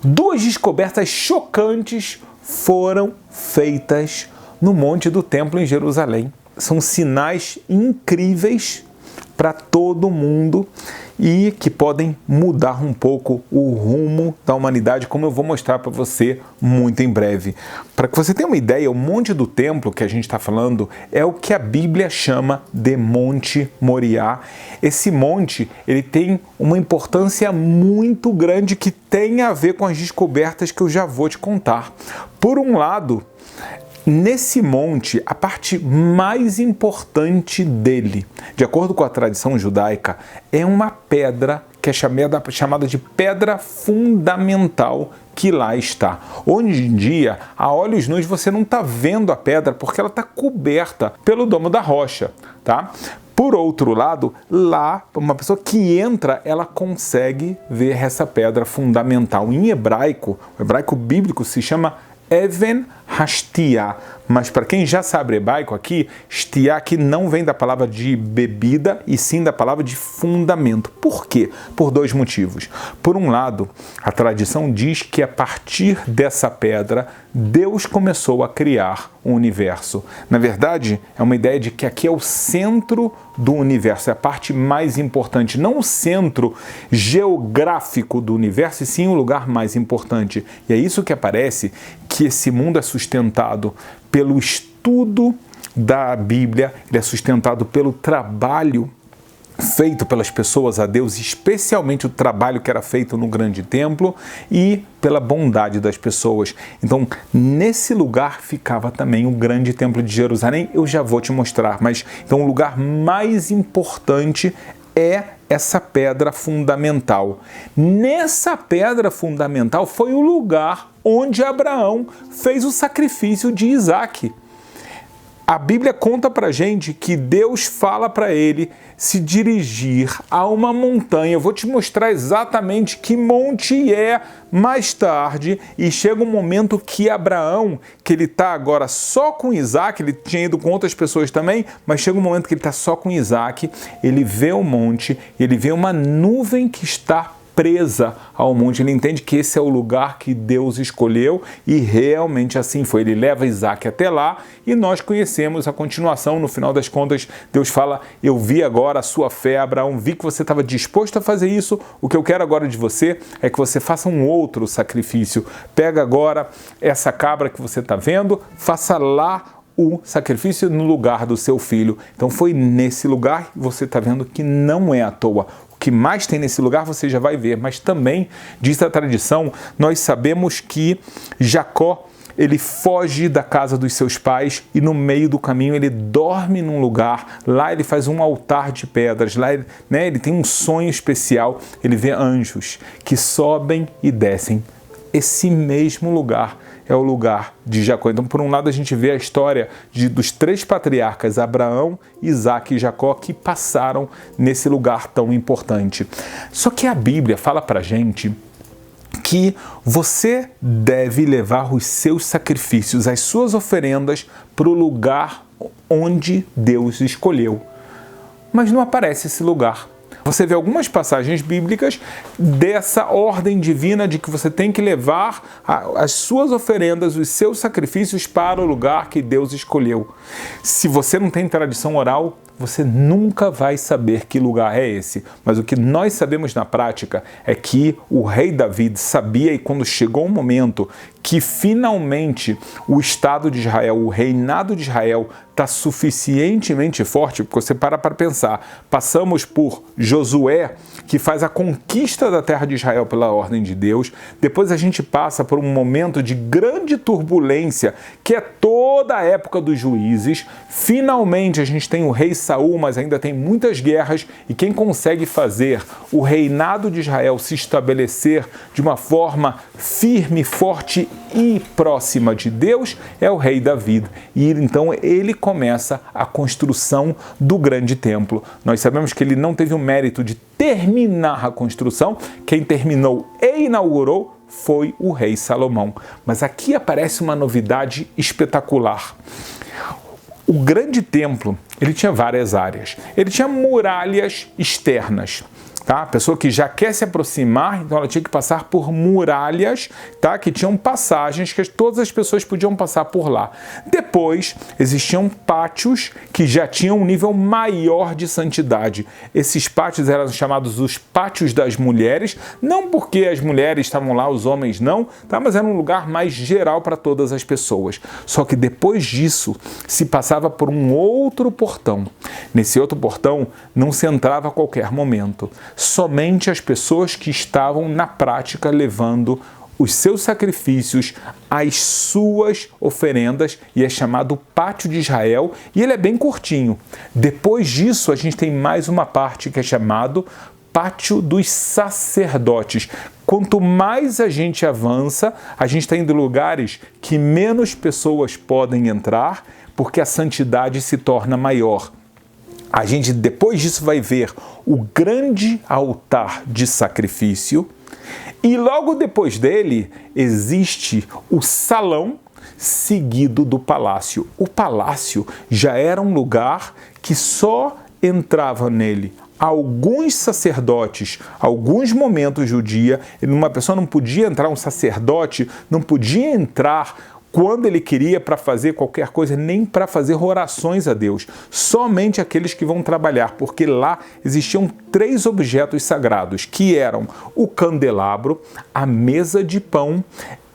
Duas descobertas chocantes foram feitas no Monte do Templo em Jerusalém. São sinais incríveis para todo mundo e que podem mudar um pouco o rumo da humanidade, como eu vou mostrar para você muito em breve. Para que você tenha uma ideia, o Monte do Templo que a gente está falando é o que a Bíblia chama de Monte Moriá. Esse monte ele tem uma importância muito grande que tem a ver com as descobertas que eu já vou te contar. Por um lado, nesse monte, a parte mais importante dele, de acordo com a tradição judaica, é uma pedra que é chamada de pedra fundamental que lá está. Hoje em dia, a olhos nus, você não está vendo a pedra porque ela está coberta pelo domo da rocha, tá? Por outro lado, lá, uma pessoa que entra, ela consegue ver essa pedra fundamental. Em hebraico, o hebraico bíblico se chama Even Hashtia, mas para quem já sabe hebraico aqui, Shtia aqui não vem da palavra de bebida e sim da palavra de fundamento. Por quê? Por dois motivos. Por um lado, a tradição diz que a partir dessa pedra, Deus começou a criar o universo. Na verdade, é uma ideia de que aqui é o centro do universo, é a parte mais importante, não o centro geográfico do universo, e sim o lugar mais importante. E é isso que aparece, que esse mundo é sustentado pelo estudo da Bíblia, ele é sustentado pelo trabalho feito pelas pessoas a Deus, especialmente o trabalho que era feito no grande templo e pela bondade das pessoas. Então, nesse lugar ficava também o grande templo de Jerusalém, eu já vou te mostrar, mas então o lugar mais importante é essa pedra fundamental. Nessa pedra fundamental foi o lugar onde Abraão fez o sacrifício de Isaac. A Bíblia conta pra gente que Deus fala para ele se dirigir a uma montanha. Eu vou te mostrar exatamente que monte é mais tarde, e chega um momento que Abraão, que ele está agora só com Isaac, ele tinha ido com outras pessoas também, mas chega um momento que ele está só com Isaac, ele vê o monte, ele vê uma nuvem que está presa ao monte, ele entende que esse é o lugar que Deus escolheu e realmente assim foi. Ele leva Isaac até lá e nós conhecemos a continuação. No final das contas, Deus fala: eu vi agora a sua fé, Abraão, vi que você estava disposto a fazer isso, o que eu quero agora de você é que você faça um outro sacrifício. Pega agora essa cabra que você está vendo, faça lá o sacrifício no lugar do seu filho. Então foi nesse lugar, você está vendo que não é à toa. O que mais tem nesse lugar você já vai ver, mas também, diz a tradição, nós sabemos que Jacó, ele foge da casa dos seus pais e no meio do caminho ele dorme num lugar, lá ele faz um altar de pedras, lá ele tem um sonho especial, ele vê anjos que sobem e descem. Esse mesmo lugar é o lugar de Jacó. Então, por um lado, a gente vê a história dos três patriarcas, Abraão, Isaac e Jacó, que passaram nesse lugar tão importante. Só que a Bíblia fala pra gente que você deve levar os seus sacrifícios, as suas oferendas, para o lugar onde Deus escolheu. Mas não aparece esse lugar. Você vê algumas passagens bíblicas dessa ordem divina de que você tem que levar as suas oferendas, os seus sacrifícios para o lugar que Deus escolheu. Se você não tem tradição oral, você nunca vai saber que lugar é esse. Mas o que nós sabemos na prática é que o rei Davi sabia, e quando chegou um momento que finalmente o Estado de Israel, o reinado de Israel está suficientemente forte, porque você para pensar, passamos por Josué, que faz a conquista da terra de Israel pela ordem de Deus, depois a gente passa por um momento de grande turbulência, que é toda a época dos juízes, finalmente a gente tem o rei Saul, mas ainda tem muitas guerras, e quem consegue fazer o reinado de Israel se estabelecer de uma forma firme, forte e próxima de Deus é o rei Davi. E então ele começa a construção do grande templo. Nós sabemos que ele não teve o mérito de terminar a construção, quem terminou e inaugurou foi o rei Salomão. Mas aqui aparece uma novidade espetacular. O grande templo, ele tinha várias áreas. Ele tinha muralhas externas. tá? A pessoa que já quer se aproximar, então ela tinha que passar por muralhas, tá? Que tinham passagens que todas as pessoas podiam passar por lá. Depois, existiam pátios que já tinham um nível maior de santidade. Esses pátios eram chamados os pátios das mulheres, não porque as mulheres estavam lá, os homens não, tá? Mas era um lugar mais geral para todas as pessoas. Só que depois disso, se passava por um outro portão. Nesse outro portão, não se entrava a qualquer momento. Somente as pessoas que estavam na prática levando os seus sacrifícios, as suas oferendas, e é chamado Pátio de Israel, e ele é bem curtinho. Depois disso, a gente tem mais uma parte que é chamado Pátio dos Sacerdotes. Quanto mais a gente avança, a gente está indo em lugares que menos pessoas podem entrar, porque a santidade se torna maior. A gente depois disso vai ver o grande altar de sacrifício e logo depois dele existe o salão seguido do palácio. O palácio já era um lugar que só entrava nele alguns sacerdotes, alguns momentos do dia. Uma pessoa não podia entrar, um sacerdote não podia entrar quando ele queria para fazer qualquer coisa, nem para fazer orações a Deus. Somente aqueles que vão trabalhar, porque lá existiam 3 objetos sagrados, que eram o candelabro, a mesa de pão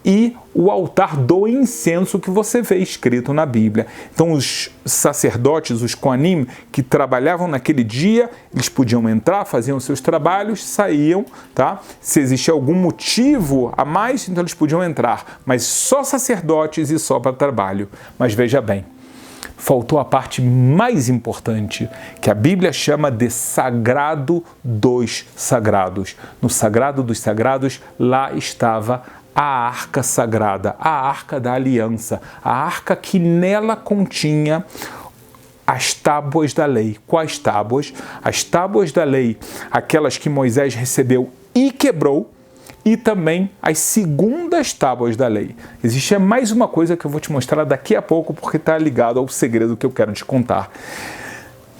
e o altar do incenso que você vê escrito na Bíblia. Então os sacerdotes, os Kohanim, que trabalhavam naquele dia, eles podiam entrar, faziam seus trabalhos, saíam, tá? Se existia algum motivo a mais, então eles podiam entrar, mas só sacerdotes e só para trabalho. Mas veja bem, faltou a parte mais importante, que a Bíblia chama de Sagrado dos Sagrados. No Sagrado dos Sagrados, lá estava a arca sagrada, a arca da aliança, a arca que nela continha as tábuas da lei. Quais tábuas? As tábuas da lei, aquelas que Moisés recebeu e quebrou, e também as segundas tábuas da lei. Existe mais uma coisa que eu vou te mostrar daqui a pouco, porque está ligado ao segredo que eu quero te contar.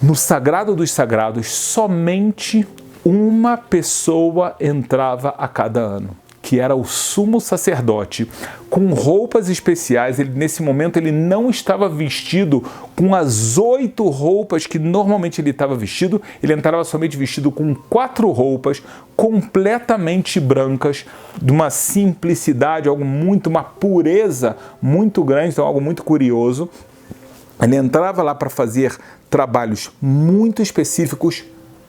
No Sagrado dos Sagrados, somente uma pessoa entrava a cada ano, que era o sumo sacerdote, com roupas especiais. Nesse momento ele não estava vestido com as 8 roupas que normalmente ele estava vestido, ele entrava somente vestido com 4 roupas completamente brancas, de uma simplicidade, uma pureza muito grande, então algo muito curioso. Ele entrava lá para fazer trabalhos muito específicos,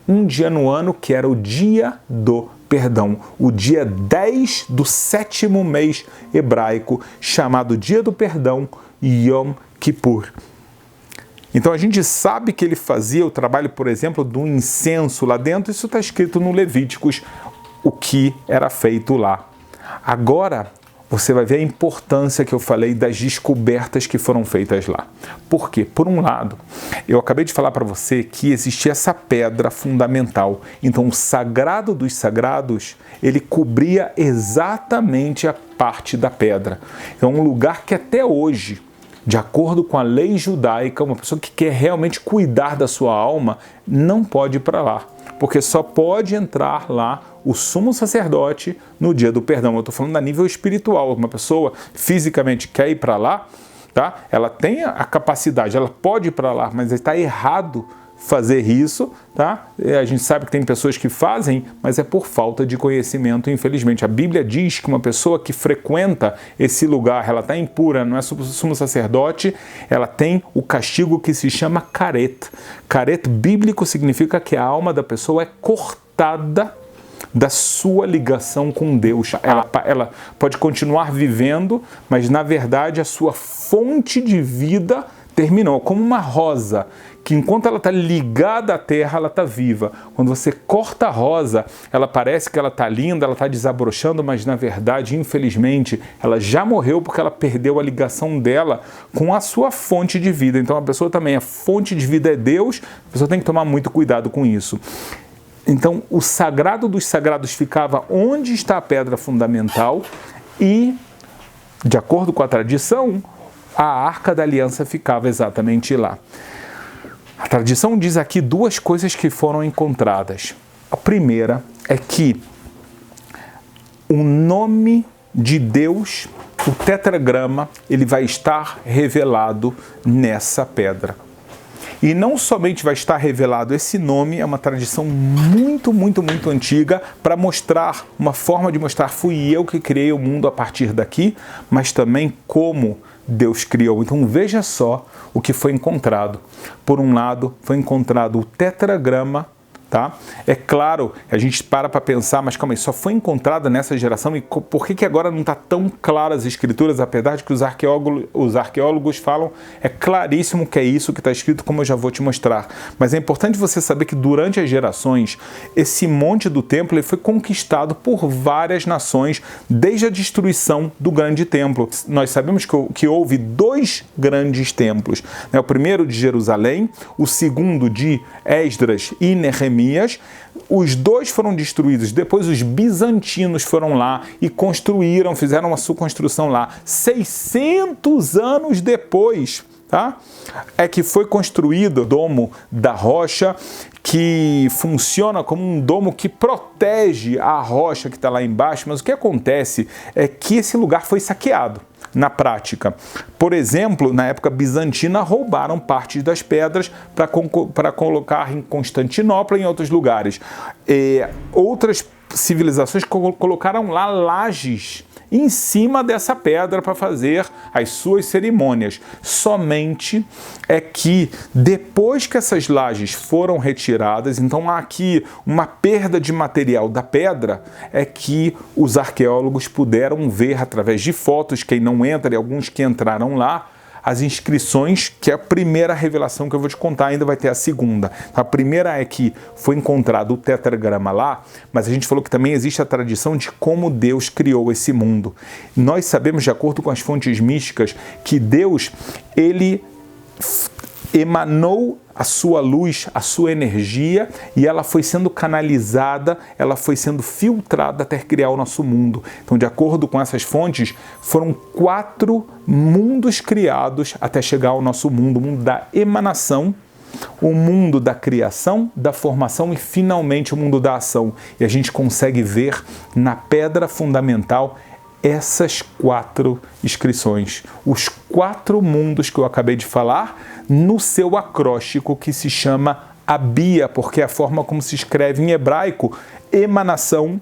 um dia no ano, que era o dia do perdão, o dia 10 do 7º mês hebraico, chamado Dia do Perdão, Yom Kippur. Então a gente sabe que ele fazia o trabalho, por exemplo, do incenso lá dentro. Isso está escrito no Levíticos, o que era feito lá. Agora você vai ver a importância que eu falei das descobertas que foram feitas lá. Por quê? Por um lado, eu acabei de falar para você que existia essa pedra fundamental. Então, o Sagrado dos Sagrados, ele cobria exatamente a parte da pedra. Então, um lugar que até hoje, de acordo com a lei judaica, uma pessoa que quer realmente cuidar da sua alma, não pode ir para lá. Porque só pode entrar lá o sumo sacerdote no dia do perdão. Eu estou falando a nível espiritual. Uma pessoa fisicamente quer ir para lá, tá? Ela tem a capacidade, ela pode ir para lá, mas está errado fazer isso, tá? A gente sabe que tem pessoas que fazem, mas é por falta de conhecimento, infelizmente. A Bíblia diz que uma pessoa que frequenta esse lugar, ela está impura, não é sumo sacerdote, ela tem o castigo que se chama caret. Caret bíblico significa que a alma da pessoa é cortada da sua ligação com Deus. Ela pode continuar vivendo, mas na verdade a sua fonte de vida terminou, como uma rosa, que enquanto ela está ligada à terra, ela está viva. Quando você corta a rosa, ela parece que ela está linda, ela está desabrochando, mas na verdade, infelizmente, ela já morreu porque ela perdeu a ligação dela com a sua fonte de vida. Então a pessoa também, a fonte de vida é Deus, a pessoa tem que tomar muito cuidado com isso. Então o Sagrado dos Sagrados ficava onde está a pedra fundamental e, de acordo com a tradição, a Arca da Aliança ficava exatamente lá. A tradição diz aqui 2 coisas que foram encontradas. A primeira é que o nome de Deus, o tetragrama, ele vai estar revelado nessa pedra. E não somente vai estar revelado esse nome, é uma tradição muito antiga para mostrar, uma forma de mostrar, fui eu que criei o mundo a partir daqui, mas também como Deus criou. Então veja só o que foi encontrado. Por um lado, foi encontrado o tetragrama, tá? É claro, a gente para pensar, mas calma aí, só foi encontrada nessa geração, e por que agora não está tão claro as escrituras, apesar de que os arqueólogos falam, é claríssimo que é isso que está escrito, como eu já vou te mostrar. Mas é importante você saber que durante as gerações, esse monte do templo ele foi conquistado por várias nações, desde a destruição do grande templo. Nós sabemos que houve 2 grandes templos, né? O primeiro de Jerusalém, o segundo de Esdras e Neemias. Os 2 foram destruídos, depois os bizantinos foram lá e construíram, fizeram a sua construção lá. 600 anos depois, tá? É que foi construído o Domo da Rocha, que funciona como um domo que protege a rocha que está lá embaixo, mas o que acontece é que esse lugar foi saqueado. Na prática, por exemplo, na época bizantina, roubaram partes das pedras para colocar em Constantinopla e em outros lugares. Outras civilizações colocaram lá lajes em cima dessa pedra para fazer as suas cerimônias. Somente é que depois que essas lajes foram retiradas, então há aqui uma perda de material da pedra, é que os arqueólogos puderam ver através de fotos, quem não entra e alguns que entraram lá, as inscrições, que é a primeira revelação que eu vou te contar, ainda vai ter a segunda. A primeira é que foi encontrado o tetragrama lá, mas a gente falou que também existe a tradição de como Deus criou esse mundo. Nós sabemos, de acordo com as fontes místicas, que Deus, ele emanou a sua luz, a sua energia, e ela foi sendo canalizada, ela foi sendo filtrada até criar o nosso mundo. Então, de acordo com essas fontes, foram 4 mundos criados até chegar ao nosso mundo: o mundo da emanação, o mundo da criação, da formação e, finalmente, o mundo da ação. E a gente consegue ver na pedra fundamental essas 4 inscrições, os 4 mundos que eu acabei de falar, no seu acróstico que se chama Abia, porque é a forma como se escreve em hebraico: emanação,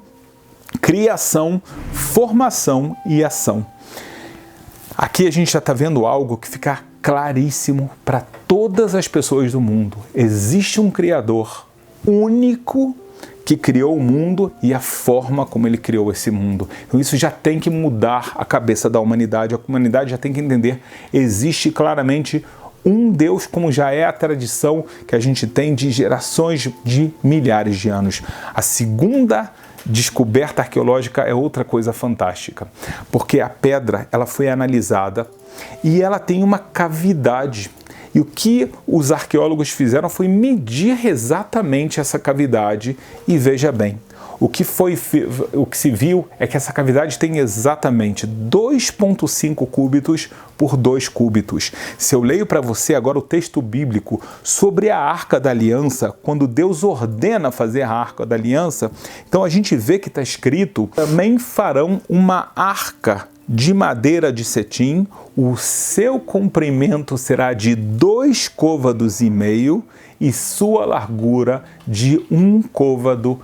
criação, formação e ação. Aqui a gente já está vendo algo que fica claríssimo para todas as pessoas do mundo. Existe um Criador único que criou o mundo e a forma como ele criou esse mundo. Então isso já tem que mudar a cabeça da humanidade. A humanidade já tem que entender, existe claramente um Deus, como já é a tradição que a gente tem de gerações de milhares de anos. A segunda descoberta arqueológica é outra coisa fantástica, porque a pedra ela foi analisada e ela tem uma cavidade. E o que os arqueólogos fizeram foi medir exatamente essa cavidade e veja bem, o que se viu é que essa cavidade tem exatamente 2,5 cúbitos por 2 cúbitos. Se eu leio para você agora o texto bíblico sobre a Arca da Aliança, quando Deus ordena fazer a Arca da Aliança, então a gente vê que está escrito: também farão uma arca de madeira de cetim, o seu comprimento será de 2,5 côvados e sua largura de 1,5 côvado.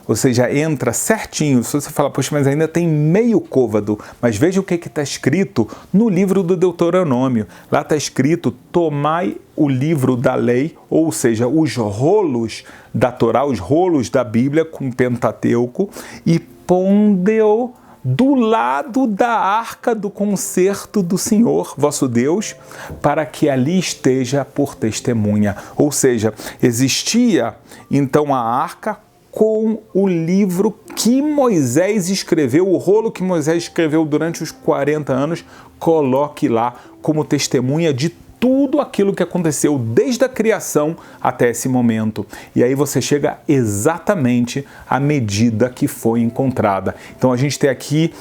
Ou seja, entra certinho. Se você fala, poxa, mas ainda tem meio côvado, mas veja o que está escrito no livro do Deuteronômio. Lá está escrito: tomai o livro da lei, ou seja, os rolos da Torá, os rolos da Bíblia com o Pentateuco, e ponde-o do lado da arca do concerto do Senhor, vosso Deus, para que ali esteja por testemunha. Ou seja, existia então a arca com o livro que Moisés escreveu, o rolo que Moisés escreveu durante os 40 anos, coloque lá como testemunha de tudo aquilo que aconteceu desde a criação até esse momento. E aí você chega exatamente à medida que foi encontrada. Então a gente tem aqui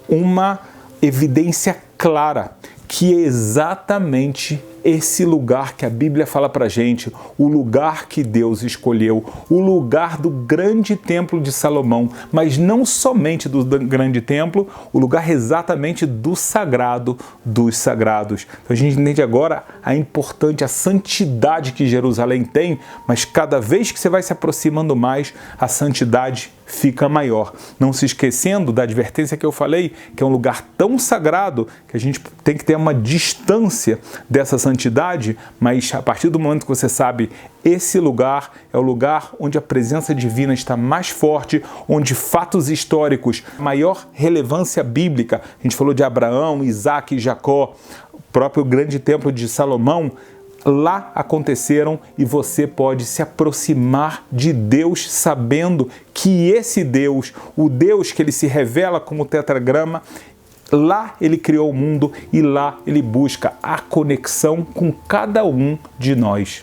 uma evidência clara que exatamente esse lugar que a Bíblia fala pra gente, o lugar que Deus escolheu, o lugar do grande templo de Salomão, mas não somente do grande templo, o lugar exatamente do sagrado dos sagrados. Então a gente entende agora a importante, a santidade que Jerusalém tem, mas cada vez que você vai se aproximando mais, a santidade fica maior. Não se esquecendo da advertência que eu falei, que é um lugar tão sagrado que a gente tem que ter uma distância dessa santidade, mas a partir do momento que você sabe, esse lugar é o lugar onde a presença divina está mais forte, onde fatos históricos, maior relevância bíblica, a gente falou de Abraão, Isaac e Jacó, o próprio grande templo de Salomão, lá aconteceram e você pode se aproximar de Deus sabendo que esse Deus, o Deus que ele se revela como tetragrama, lá ele criou o mundo e lá ele busca a conexão com cada um de nós.